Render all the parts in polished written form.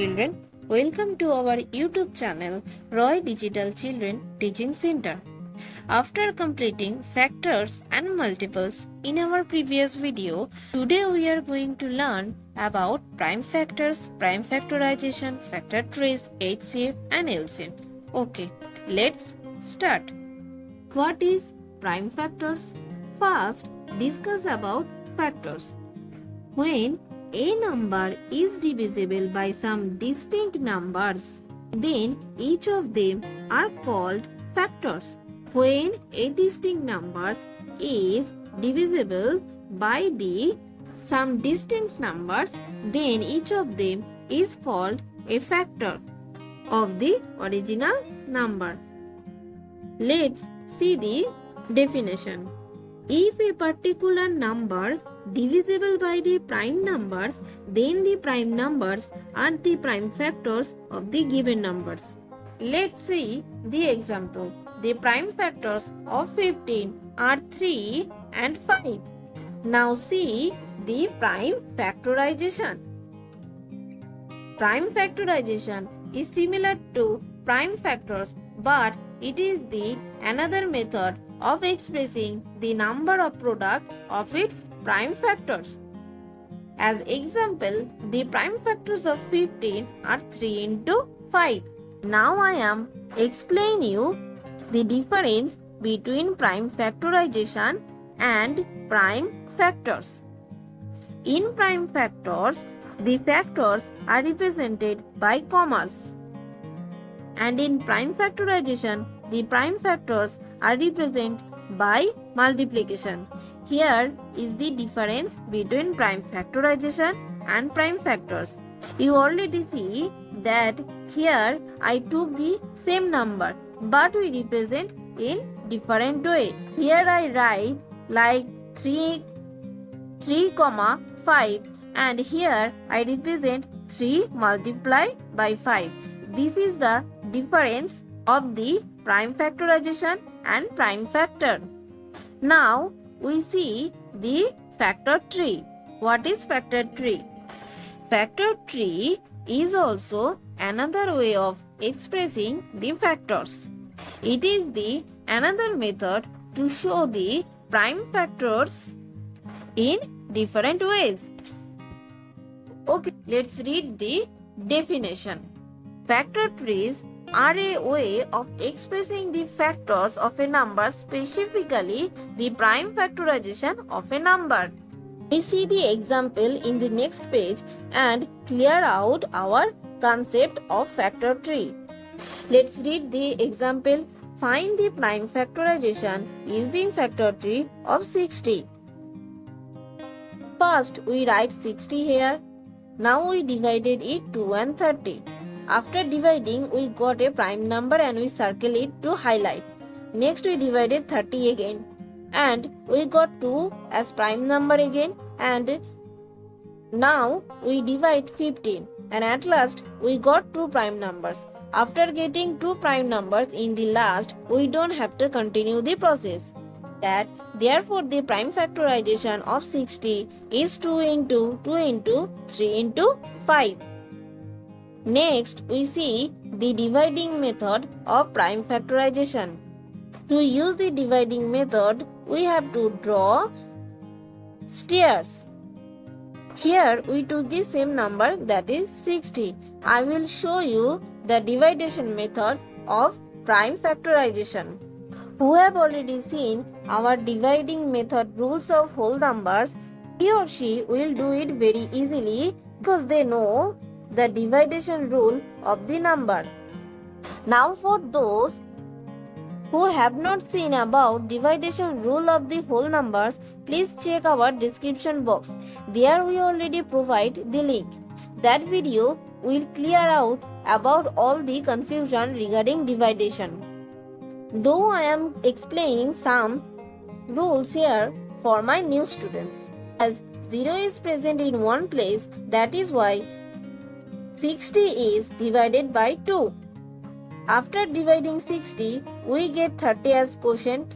children, welcome to our YouTube channel Roy Digital Children Teaching Center. After completing factors and multiples in our previous video, today we are going to learn about prime factors, prime factorization, factor trees, H.C.F and L.C.M. Okay, let's start. What is prime factors? First, discuss about factors. When a number is divisible by some distinct numbers, then each of them are called factors. When a distinct number is divisible by some distinct numbers, then each of them is called a factor of the original number. Let's see the definition. If a particular number divisible by the prime numbers, then the prime numbers are the prime factors of the given numbers. Let's see the example. The prime factors of 15 are 3 and 5. Now see the prime factorization. Prime factorization is similar to prime factors, but it is the another method of expressing the number of product of its prime factors. As example, the prime factors of 15 are 3 into 5. Now I am explain you the difference between prime factorization and prime factors. In prime factors, the factors are represented by commas, and in prime factorization, the prime factors are represented by multiplication. Here is the difference between prime factorization and prime factors. You already see that here I took the same number, but we represent in different way. Here I write like 3, 5, and here I represent 3 multiplied by 5. This is the difference of the prime factorization and prime factor. Now we see the factor tree. What is factor tree? Factor tree is also another way of expressing the factors. It is the another method to show the prime factors in different ways. Okay, let's read the definition. Factor trees are a way of expressing the factors of a number, specifically the prime factorization of a number. We see the example in the next page and clear out our concept of factor tree. Let's read the example. Find the prime factorization using factor tree of 60. First, we write 60 here. Now we divided it 2 and 30. After dividing, we got a prime number and we circle it to highlight. Next, we divided 30 again, and we got 2 as prime number again, and now we divide 15, and at last we got 2 prime numbers. After getting 2 prime numbers in the last, we don't have to continue the process. Therefore, the prime factorization of 60 is 2 into 2 into 3 into 5. Next, we see the dividing method of prime factorization. To use the dividing method, we have to draw stairs. Here, we took the same number, that is 60. I will show you the division method of prime factorization. Who have already seen our dividing method rules of whole numbers, he or she will do it very easily because they know the division rule of the number. Now for those who have not seen about division rule of the whole numbers, please check our description box. There we already provide the link. That video will clear out about all the confusion regarding division. Though I am explaining some rules here for my new students. As 0 is present in one place, that is why 60 is divided by 2. After dividing 60, we get 30 as quotient.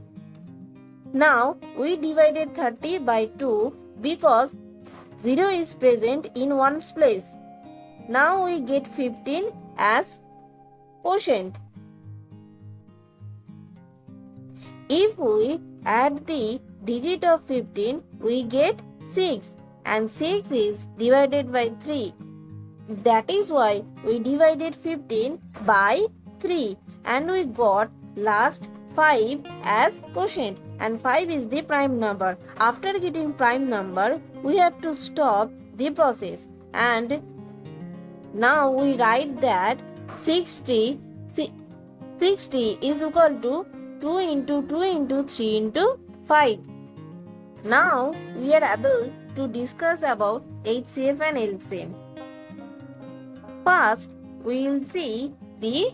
Now we divided 30 by 2 because 0 is present in one's place. Now we get 15 as quotient. If we add the digit of 15, we get 6, and 6 is divided by 3. That is why we divided 15 by 3 and we got last 5 as quotient, and 5 is the prime number. After getting prime number, we have to stop the process, and now we write that 60 is equal to 2 into 2 into 3 into 5. Now we are able to discuss about HCF and LCM. First, we will see the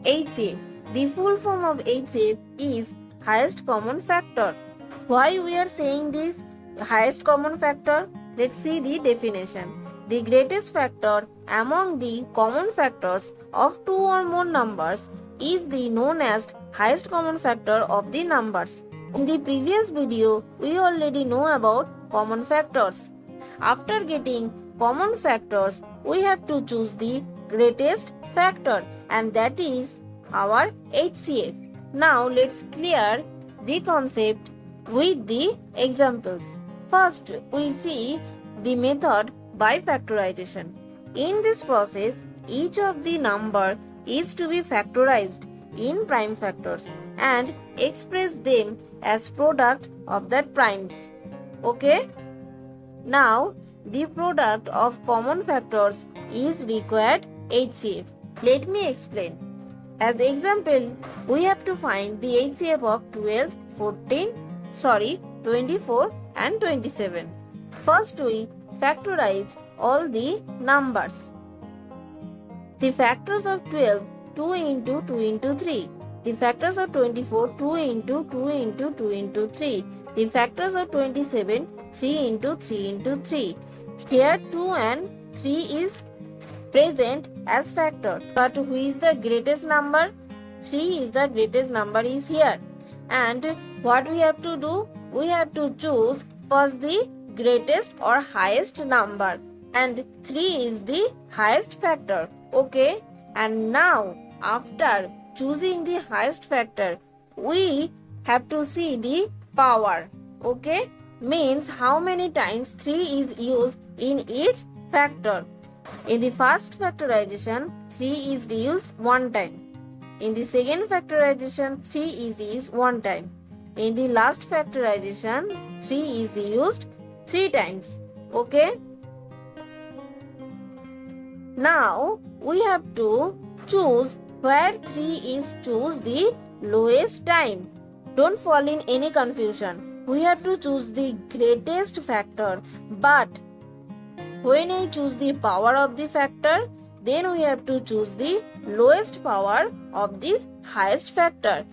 HCF. The full form of HCF is highest common factor. Why we are saying this highest common factor? Let's see the definition. The greatest factor among the common factors of two or more numbers is the known as highest common factor of the numbers. In the previous video, we already know about common factors. After getting common factors, we have to choose the greatest factor, and that is our HCF. Now let's clear the concept with the examples. First, we see the method by factorization. In this process, each of the number is to be factorized in prime factors and express them as product of that primes. Okay? Now, the product of common factors is required HCF. Let me explain. As example, we have to find the HCF of 12, 24 and 27. First, we factorize all the numbers. The factors of 12, 2 into 2 into 3. The factors of 24, 2 into 2 into 2 into 3. The factors of 27, 3 into 3 into 3. Here 2 and 3 is present as factor. But who is the greatest number? 3 is the greatest number is here. And what we have to do? We have to choose first the greatest or highest number. And 3 is the highest factor. Okay? And now after choosing the highest factor, we have to see the power. Okay? Means how many times 3 is used in each factor. In the first factorization, 3 is used 1 time. In the second factorization, 3 is used 1 time. In the last factorization, 3 is used 3 times. Okay? Now we have to choose where 3 is choose the lowest time. Don't fall in any confusion. We have to choose the greatest factor, but when I choose the power of the factor, then we have to choose the lowest power of this highest factor.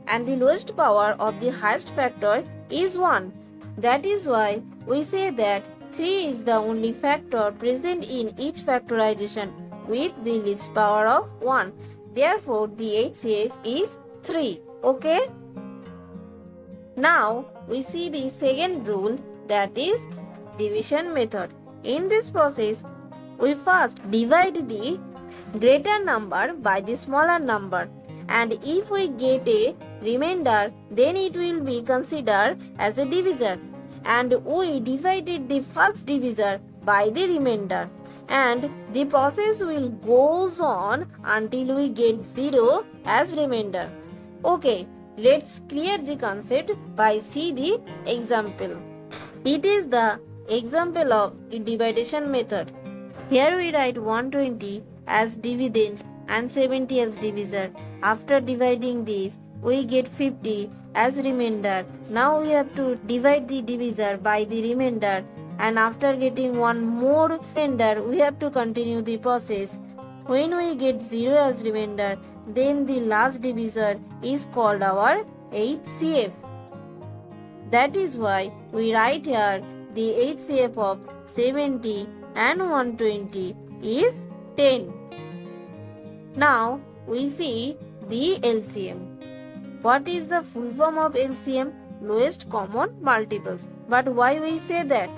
And the lowest power of the highest factor is 1. That is why we say that 3 is the only factor present in each factorization with the least power of 1. Therefore, the HCF is 3. Okay? Now, we see the second rule, that is division method. In this process, we first divide the greater number by the smaller number, and if we get a remainder, then it will be considered as a divisor, and we divided the first divisor by the remainder, and the process will goes on until we get 0 as remainder. Okay, let's clear the concept by see the example. It is the example of the dividation method. Here we write 120 as dividend and 70 as divisor. After dividing this, we get 50 as remainder. Now we have to divide the divisor by the remainder, and after getting one more remainder, we have to continue the process. When we get 0 as remainder, then the last divisor is called our HCF. That is why we write here the HCF of 70 and 120 is 10. Now we see the LCM. What is the full form of LCM? Lowest common multiples. But why we say that?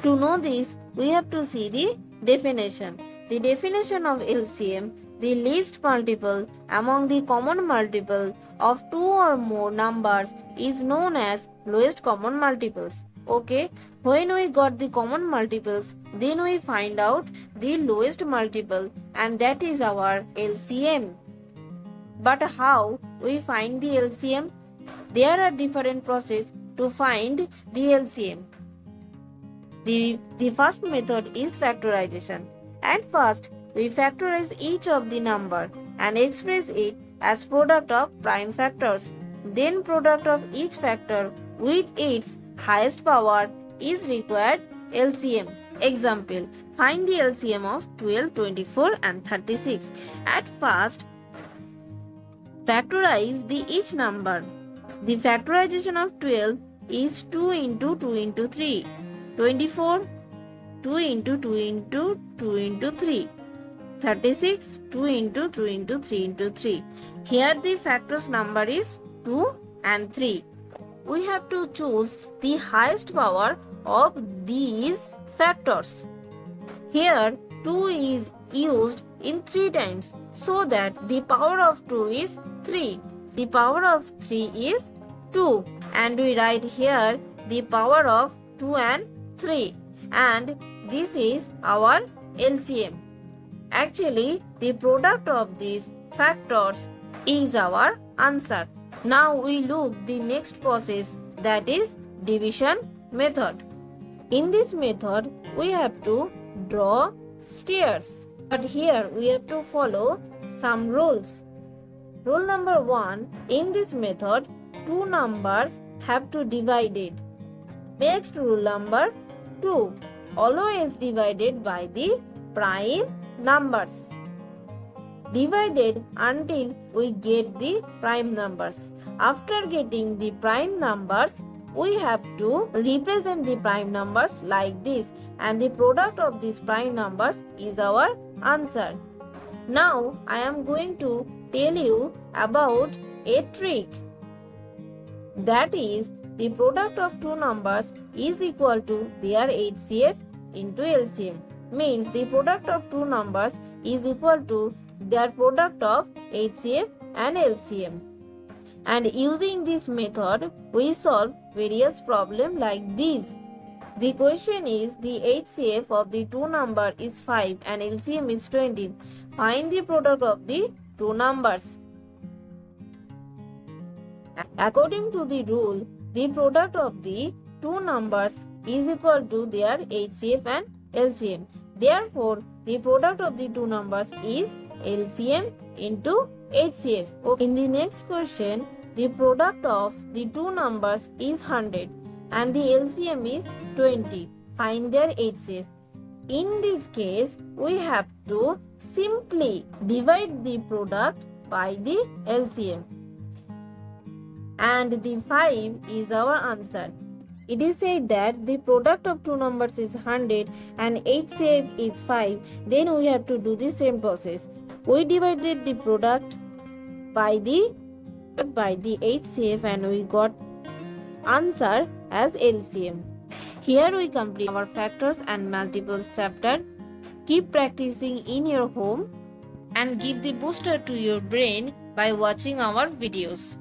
To know this, we have to see the Definition. The definition of LCM, the least multiple among the common multiple of two or more numbers, is known as lowest common multiples. Okay, when we got the common multiples, then we find out the lowest multiple, and that is our LCM. But how we find the LCM? There are different processes to find the LCM. The first method is factorization. At first, we factorize each of the number and express it as product of prime factors. Then product of each factor with its highest power is required LCM. Example, find the LCM of 12, 24 and 36. At first, factorize the each number. The factorization of 12 is 2 into 2 into 3. 24, 2 into 2 into 2 into 3. 36, 2 into 2 into 3 into 3. Here the factors number is 2 and 3. We have to choose the highest power of these factors. Here 2 is used in 3 times, so that the power of 2 is 3. The power of 3 is 2, and we write here the power of 2 and 3, and this is our LCM. Actually, the product of these factors is our answer. Now we look the next process, that is division method. In this method, we have to draw stairs. But here we have to follow some rules. Rule number 1, in this method, two numbers have to divided. Next rule number 2, always divided by the prime numbers. Divided until we get the prime numbers. After getting the prime numbers, we have to represent the prime numbers like this, and the product of these prime numbers is our answer. Now I am going to tell you about a trick. That is, the product of two numbers is equal to their HCF into LCM. Means the product of two numbers is equal to their product of HCF and LCM. And using this method, we solve various problems like these. The question is, the HCF of the two number is 5 and LCM is 20. Find the product of the two numbers. According to the rule, the product of the two numbers is equal to their HCF and LCM. Therefore, the product of the two numbers is LCM into HCF. Okay. In the next question, the product of the two numbers is 100 and the LCM is 20. Find their HCF. In this case, we have to simply divide the product by the LCM. And the 5 is our answer. It is said that the product of two numbers is 100 and HCF is 5. Then we have to do the same process. We divided the product by the HCF and we got answer as LCM. Here we complete our factors and multiples chapter. Keep practicing in your home and give the booster to your brain by watching our videos.